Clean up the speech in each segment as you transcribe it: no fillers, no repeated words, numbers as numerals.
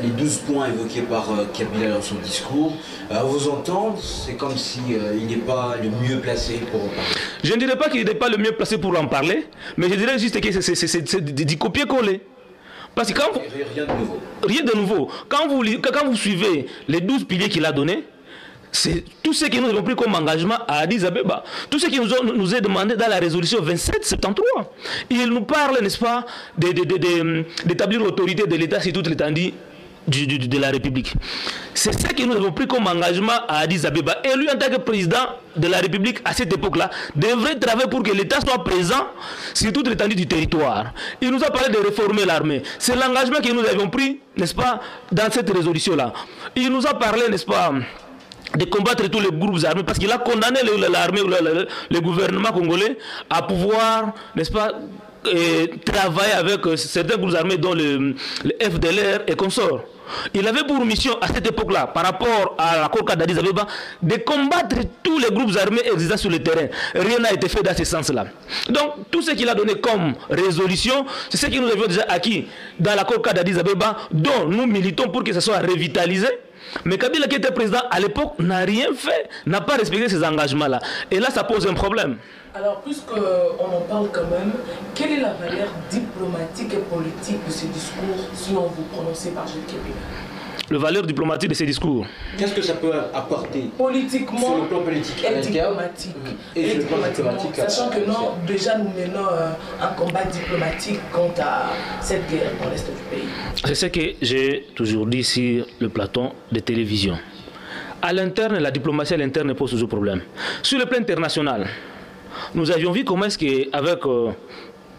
les 12 points évoqués par Kabila dans son discours. À vous entendre, c'est comme si il n'est pas le mieux placé pour en parler. Je ne dirais pas qu'il n'est pas le mieux placé pour en parler, mais je dirais juste que c'est du copier-coller. Parce que quand vous, rien de nouveau. Rien de nouveau. Quand vous suivez les 12 piliers qu'il a donnés, c'est tout ce que nous avons pris comme engagement à Addis Abeba, tout ce qui nous est demandé dans la résolution 2773. Il nous parle, n'est-ce pas, d'établir l'autorité de l'État sur toute l'étendue de la République. C'est ça que nous avons pris comme engagement à Addis Abeba. Et lui, en tant que président de la République, à cette époque-là, devrait travailler pour que l'État soit présent sur toute l'étendue du territoire. Il nous a parlé de réformer l'armée. C'est l'engagement que nous avions pris, n'est-ce pas, dans cette résolution-là. Il nous a parlé, n'est-ce pas, de combattre tous les groupes armés, parce qu'il a condamné l'armée, le gouvernement congolais à pouvoir, n'est-ce pas, travailler avec certains groupes armés dont le FDLR et consorts. Il avait pour mission à cette époque-là, par rapport à l'accord d'Addis Abeba, de combattre tous les groupes armés existants sur le terrain. Rien n'a été fait dans ce sens-là. Donc, tout ce qu'il a donné comme résolution, c'est ce que nous avions déjà acquis dans l'accord d'Addis Abeba, dont nous militons pour que ce soit revitalisé. Mais Kabila, qui était président à l'époque, n'a rien fait, n'a pas respecté ces engagements-là. Et là, ça pose un problème. Alors, puisqu'on en parle quand même, quelle est la valeur diplomatique et politique de ces discours si on vous prononce par Jules Kabila? La valeur diplomatique de ces discours. Qu'est-ce que ça peut apporter politiquement sur le plan politique et diplomatique, et sur le plan diplomatique, sachant que non, déjà nous menons un combat diplomatique contre cette guerre dans l'est du pays. C'est ce que j'ai toujours dit sur le plateau de télévision. À l'interne, la diplomatie à l'interne pose toujours problème. Sur le plan international, nous avions vu comment est-ce qu'avec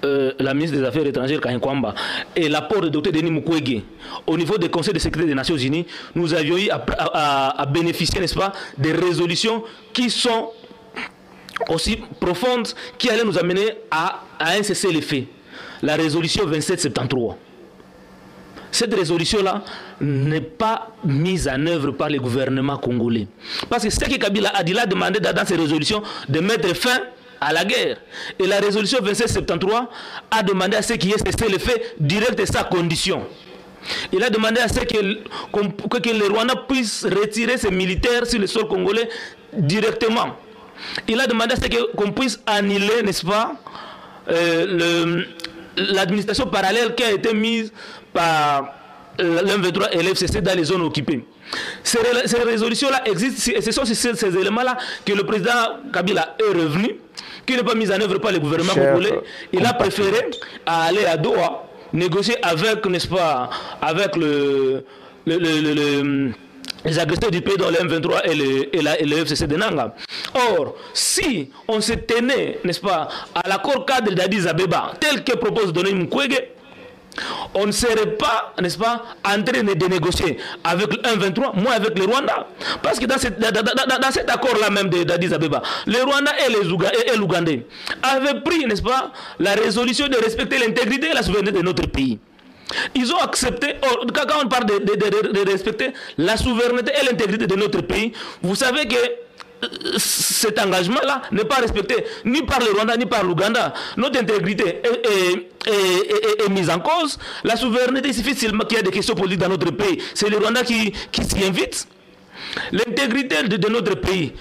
la ministre des Affaires étrangères, Kahin Kwamba, et l'apport de Dr Denis Mukwege, au niveau du Conseil de sécurité des Nations Unies, nous avions eu à bénéficier, n'est-ce pas, des résolutions qui sont aussi profondes, qui allaient nous amener à un cessez-le-feu. La résolution 2773. Cette résolution-là n'est pas mise en œuvre par le gouvernement congolais. Parce que ce que Kabila a dit là, demandé dans ces résolutions de mettre fin à la guerre. Et la résolution 2773 a demandé à ce qu'il y ait cessez-le-feu direct et sa condition. Il a demandé à ce que le Rwanda puisse retirer ses militaires sur le sol congolais directement. Il a demandé à ce qu'on puisse annuler, n'est-ce pas, l'administration parallèle qui a été mise par l'M23 et l'FCC dans les zones occupées. Ces résolutions-là existent et ce sont ces éléments-là que le président Kabila est revenu, qui n'est pas mis en œuvre par le gouvernement congolais. Il a préféré aller à Doha, négocier avec, n'est-ce pas, avec les agresseurs du pays dans le M23 et le FCC de Nanga. Or, si on se tenait, n'est-ce pas, à l'accord cadre d'Addis Abeba, tel que propose Denis Mukwege, on ne serait pas, n'est-ce pas, en train de négocier avec le M23, moins avec le Rwanda. Parce que dans cet accord-là même d'Addis Abeba, le Rwanda et l'Ougandais avaient pris, n'est-ce pas, la résolution de respecter l'intégrité et la souveraineté de notre pays. Ils ont accepté, quand on parle de respecter la souveraineté et l'intégrité de notre pays, vous savez que cet engagement-là n'est pas respecté ni par le Rwanda ni par l'Ouganda. Notre intégrité est mise en cause. La souveraineté, il suffit seulement qu'il y a des questions politiques dans notre pays. C'est le Rwanda qui s'y invite. L'intégrité de notre pays,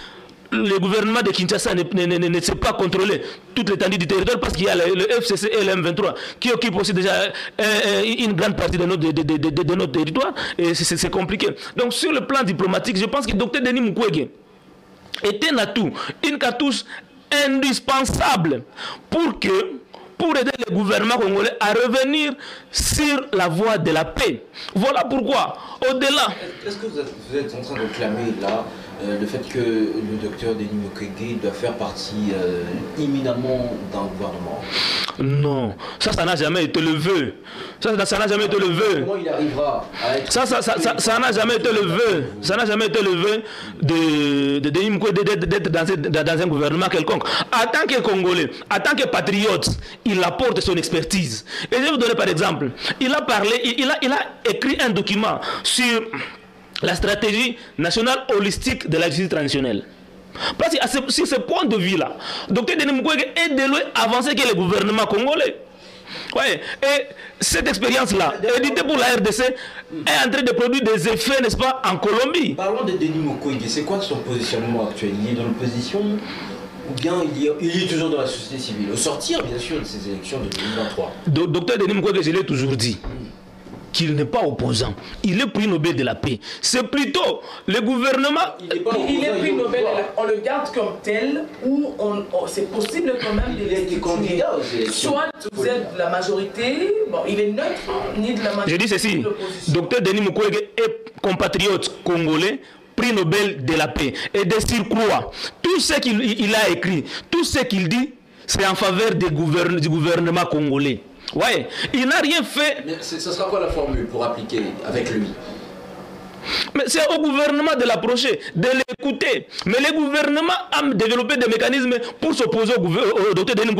le gouvernement de Kinshasa ne sait pas contrôler toute l'étendue du territoire parce qu'il y a le FCC et le M23 qui occupent aussi déjà une grande partie de notre territoire et c'est compliqué. Donc sur le plan diplomatique, je pense que Dr Denis Mukwege est un atout, une cartouche indispensable pour aider le gouvernement congolais à revenir sur la voie de la paix. Voilà pourquoi, au-delà... Est-ce que vous êtes en train de clamer là le fait que le docteur Denis Mukwege doit faire partie imminemment d'un gouvernement? Non, ça n'a jamais été le vœu. Ça n'a jamais été le vœu. Comment il arrivera à être... Ça n'a jamais été le vœu. Ça n'a jamais été le vœu de Denis Mukwege d'être dans un gouvernement quelconque. En tant que Congolais, en tant que patriote, il apporte son expertise. Et je vais vous donner par exemple, il a écrit un document sur la stratégie nationale holistique de la justice traditionnelle. Parce que sur ce point de vue-là, Dr Denis Mukwege est de loin avancé que le gouvernement congolais. Ouais. Et cette expérience-là, éditée pour la RDC, est en train de produire des effets, n'est-ce pas, en Colombie. Parlons de Denis Mukwege. C'est quoi son positionnement actuel? Il est dans l'opposition ou bien il est toujours dans la société civile? Au sortir, bien sûr, de ces élections de 2023. Docteur Denis Mukwege, je l'ai toujours dit, qu'il n'est pas opposant. Il est prix Nobel de la paix. C'est plutôt le gouvernement... Il est prix Nobel, on le garde comme tel, ou c'est possible quand même de les candidat. Soit vous êtes de la majorité, bon, il est neutre, ni de la majorité. Je dis ceci, docteur Denis Mukwege est compatriote congolais, prix Nobel de la paix. Et de surcroît, tout ce qu'il a écrit, tout ce qu'il dit, c'est en faveur du gouvernement congolais. Ouais, il n'a rien fait. Mais ce sera quoi la formule pour appliquer avec lui? Mais c'est au gouvernement de l'approcher, de l'écouter. Mais le gouvernement a développé des mécanismes pour s'opposer au docteur Denis Mukwege.